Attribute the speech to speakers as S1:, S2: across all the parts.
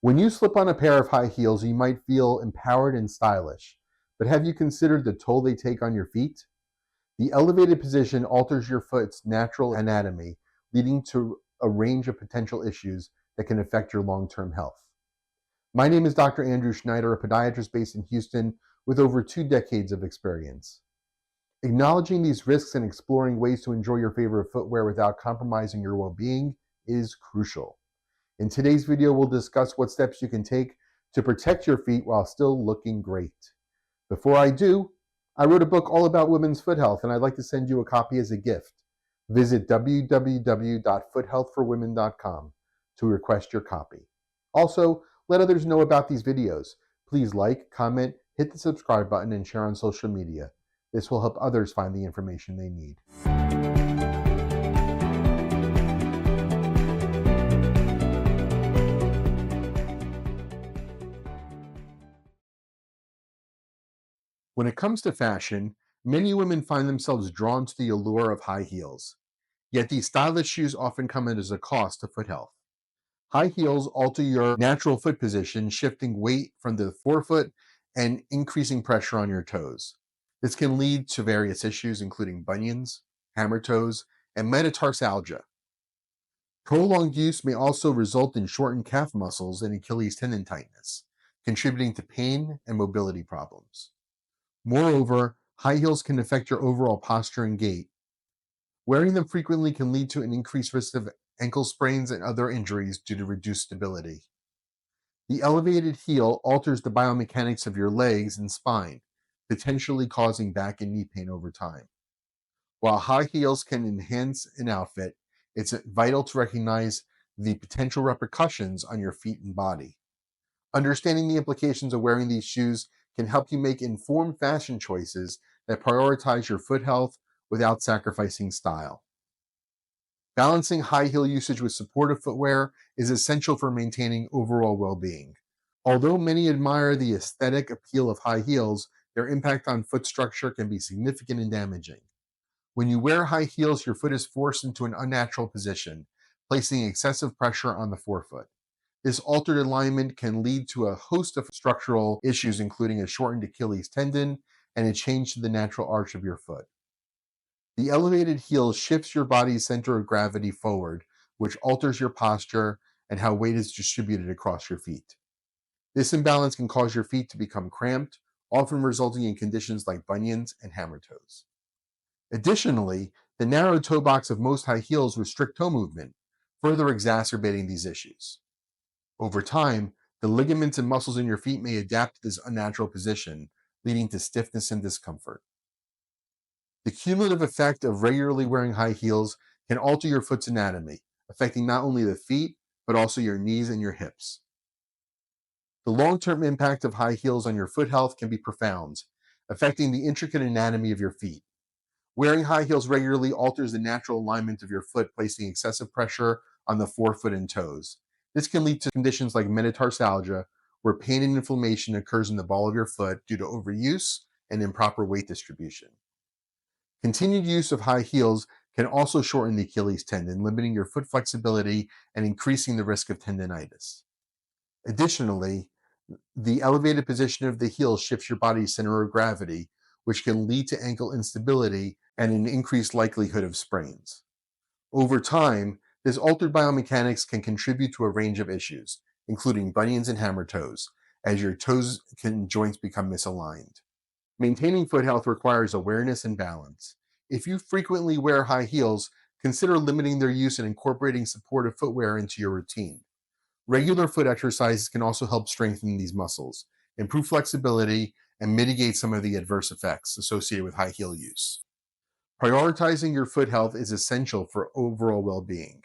S1: When you slip on a pair of high heels, you might feel empowered and stylish, but have you considered the toll they take on your feet? The elevated position alters your foot's natural anatomy, leading to a range of potential issues that can affect your long-term health. My name is Dr. Andrew Schneider, a podiatrist based in Houston with over 2 decades of experience. Acknowledging these risks and exploring ways to enjoy your favorite footwear without compromising your well-being is crucial. In today's video, we'll discuss what steps you can take to protect your feet while still looking great. Before I do, I wrote a book all about women's foot health, and I'd like to send you a copy as a gift. Visit www.foothealthforwomen.com to request your copy. Also, let others know about these videos. Please like, comment, hit the subscribe button, and share on social media. This will help others find the information they need. When it comes to fashion, many women find themselves drawn to the allure of high heels. Yet these stylish shoes often come at a cost to foot health. High heels alter your natural foot position, shifting weight from the forefoot and increasing pressure on your toes. This can lead to various issues, including bunions, hammertoes, and metatarsalgia. Prolonged use may also result in shortened calf muscles and Achilles tendon tightness, contributing to pain and mobility problems. Moreover, high heels can affect your overall posture and gait. Wearing them frequently can lead to an increased risk of ankle sprains and other injuries due to reduced stability. The elevated heel alters the biomechanics of your legs and spine, potentially causing back and knee pain over time. While high heels can enhance an outfit, it's vital to recognize the potential repercussions on your feet and body. Understanding the implications of wearing these shoes can help you make informed fashion choices that prioritize your foot health without sacrificing style. Balancing high heel usage with supportive footwear is essential for maintaining overall well-being. Although many admire the aesthetic appeal of high heels, their impact on foot structure can be significant and damaging. When you wear high heels, your foot is forced into an unnatural position, placing excessive pressure on the forefoot. This altered alignment can lead to a host of structural issues, including a shortened Achilles tendon and a change to the natural arch of your foot. The elevated heel shifts your body's center of gravity forward, which alters your posture and how weight is distributed across your feet. This imbalance can cause your feet to become cramped, often resulting in conditions like bunions and hammertoes. Additionally, the narrow toe box of most high heels restrict toe movement, further exacerbating these issues. Over time, the ligaments and muscles in your feet may adapt to this unnatural position, leading to stiffness and discomfort. The cumulative effect of regularly wearing high heels can alter your foot's anatomy, affecting not only the feet, but also your knees and your hips. The long-term impact of high heels on your foot health can be profound, affecting the intricate anatomy of your feet. Wearing high heels regularly alters the natural alignment of your foot, placing excessive pressure on the forefoot and toes. This can lead to conditions like metatarsalgia, where pain and inflammation occurs in the ball of your foot due to overuse and improper weight distribution. Continued use of high heels can also shorten the Achilles tendon, limiting your foot flexibility and increasing the risk of tendinitis. Additionally, the elevated position of the heel shifts your body's center of gravity, which can lead to ankle instability and an increased likelihood of sprains. Over time, this altered biomechanics can contribute to a range of issues, including bunions and hammertoes, as your toes and joints become misaligned. Maintaining foot health requires awareness and balance. If you frequently wear high heels, consider limiting their use and incorporating supportive footwear into your routine. Regular foot exercises can also help strengthen these muscles, improve flexibility, and mitigate some of the adverse effects associated with high heel use. Prioritizing your foot health is essential for overall well-being.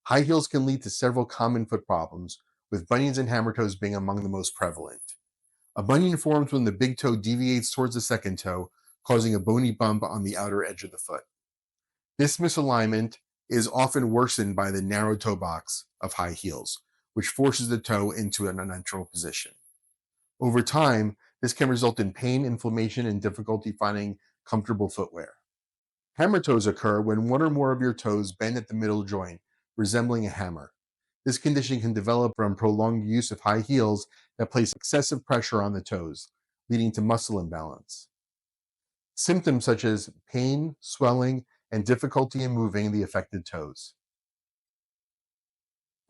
S1: High heels can lead to several common foot problems, with bunions and hammertoes being among the most prevalent. A bunion forms when the big toe deviates towards the second toe, causing a bony bump on the outer edge of the foot. This misalignment is often worsened by the narrow toe box of high heels, which forces the toe into an unnatural position. Over time, this can result in pain, inflammation, and difficulty finding comfortable footwear. Hammertoes occur when one or more of your toes bend at the middle joint, resembling a hammer. This condition can develop from prolonged use of high heels that place excessive pressure on the toes, leading to muscle imbalance. Symptoms such as pain, swelling, and difficulty in moving the affected toes.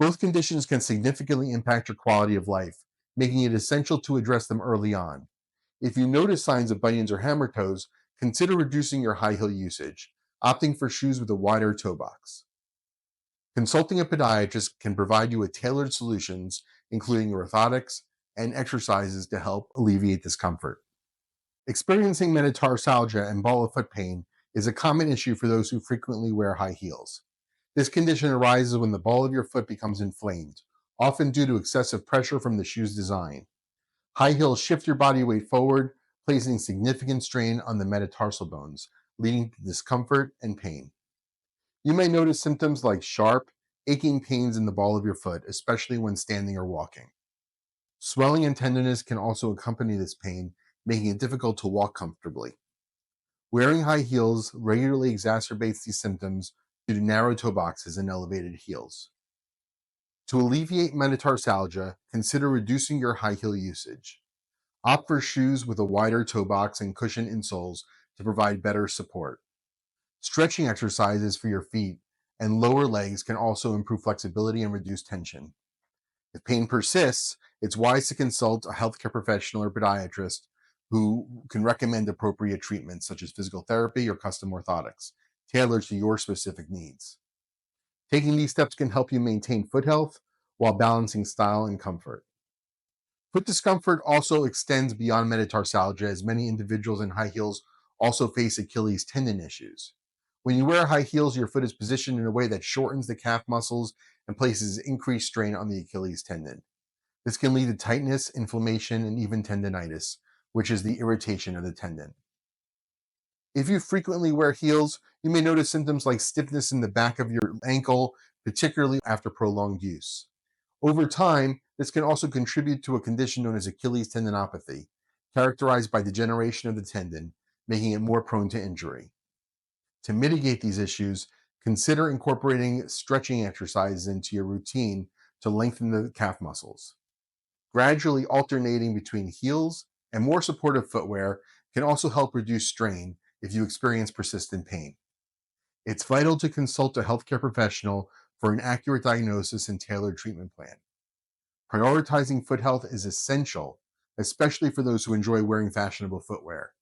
S1: Both conditions can significantly impact your quality of life, making it essential to address them early on. If you notice signs of bunions or hammertoes, consider reducing your high heel usage, opting for shoes with a wider toe box. Consulting a podiatrist can provide you with tailored solutions, including orthotics and exercises to help alleviate discomfort. Experiencing metatarsalgia and ball of foot pain is a common issue for those who frequently wear high heels. This condition arises when the ball of your foot becomes inflamed, often due to excessive pressure from the shoe's design. High heels shift your body weight forward, placing significant strain on the metatarsal bones, leading to discomfort and pain. You may notice symptoms like sharp, aching pains in the ball of your foot, especially when standing or walking. Swelling and tenderness can also accompany this pain, making it difficult to walk comfortably. Wearing high heels regularly exacerbates these symptoms due to narrow toe boxes and elevated heels. To alleviate metatarsalgia, consider reducing your high heel usage. Opt for shoes with a wider toe box and cushioned insoles to provide better support. Stretching exercises for your feet and lower legs can also improve flexibility and reduce tension. If pain persists, it's wise to consult a healthcare professional or podiatrist who can recommend appropriate treatments such as physical therapy or custom orthotics, tailored to your specific needs. Taking these steps can help you maintain foot health while balancing style and comfort. Foot discomfort also extends beyond metatarsalgia, as many individuals in high heels also face Achilles tendon issues. When you wear high heels, your foot is positioned in a way that shortens the calf muscles and places increased strain on the Achilles tendon. This can lead to tightness, inflammation, and even tendonitis, which is the irritation of the tendon. If you frequently wear heels, you may notice symptoms like stiffness in the back of your ankle, particularly after prolonged use. Over time, this can also contribute to a condition known as Achilles tendinopathy, characterized by degeneration of the tendon, making it more prone to injury. To mitigate these issues, consider incorporating stretching exercises into your routine to lengthen the calf muscles. Gradually alternating between heels and more supportive footwear can also help reduce strain if you experience persistent pain. It's vital to consult a healthcare professional for an accurate diagnosis and tailored treatment plan. Prioritizing foot health is essential, especially for those who enjoy wearing fashionable footwear.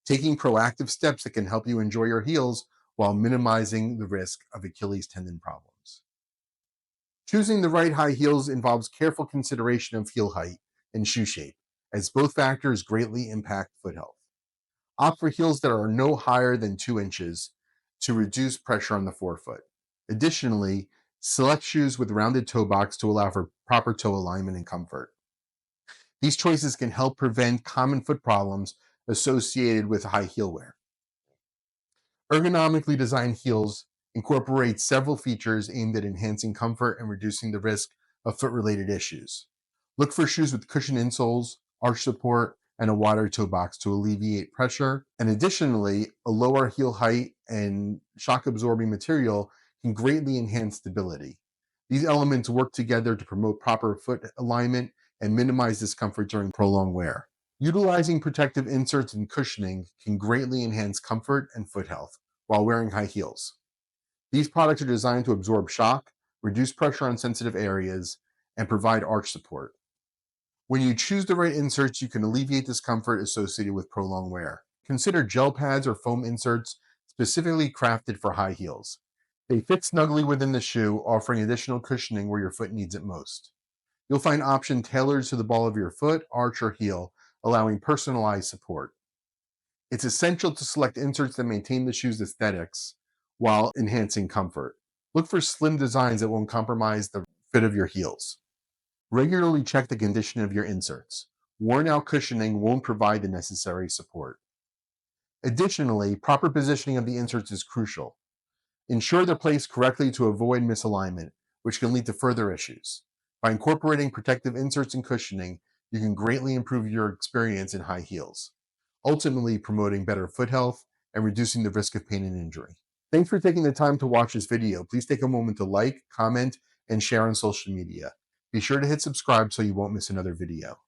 S1: Taking proactive steps that can help you enjoy your heels while minimizing the risk of Achilles tendon problems. Choosing the right high heels involves careful consideration of heel height and shoe shape, as both factors greatly impact foot health. Opt for heels that are no higher than 2 inches to reduce pressure on the forefoot. Additionally, select shoes with rounded toe box to allow for proper toe alignment and comfort. These choices can help prevent common foot problems associated with high heel wear. Ergonomically designed heels incorporate several features aimed at enhancing comfort and reducing the risk of foot-related issues. Look for shoes with cushioned insoles, arch support, and a wider toe box to alleviate pressure. And additionally, a lower heel height and shock-absorbing material can greatly enhance stability. These elements work together to promote proper foot alignment and minimize discomfort during prolonged wear. Utilizing protective inserts and cushioning can greatly enhance comfort and foot health while wearing high heels. These products are designed to absorb shock, reduce pressure on sensitive areas, and provide arch support. When you choose the right inserts, you can alleviate discomfort associated with prolonged wear. Consider gel pads or foam inserts specifically crafted for high heels. They fit snugly within the shoe, offering additional cushioning where your foot needs it most. You'll find options tailored to the ball of your foot, arch, or heel, allowing personalized support. It's essential to select inserts that maintain the shoe's aesthetics while enhancing comfort. Look for slim designs that won't compromise the fit of your heels. Regularly check the condition of your inserts. Worn out cushioning won't provide the necessary support. Additionally, proper positioning of the inserts is crucial. Ensure they're placed correctly to avoid misalignment, which can lead to further issues. By incorporating protective inserts and cushioning, you can greatly improve your experience in high heels, ultimately promoting better foot health and reducing the risk of pain and injury. Thanks for taking the time to watch this video. Please take a moment to like, comment, and share on social media. Be sure to hit subscribe so you won't miss another video.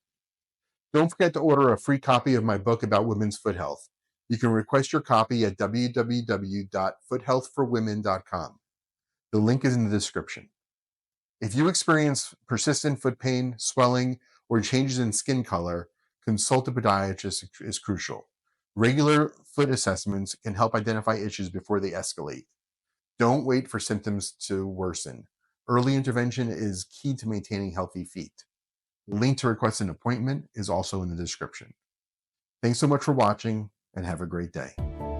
S1: Don't forget to order a free copy of my book about women's foot health. You can request your copy at www.foothealthforwomen.com. The link is in the description. If you experience persistent foot pain, swelling, or changes in skin color, consult a podiatrist is crucial. Regular foot assessments can help identify issues before they escalate. Don't wait for symptoms to worsen. Early intervention is key to maintaining healthy feet. The link to request an appointment is also in the description. Thanks so much for watching and have a great day.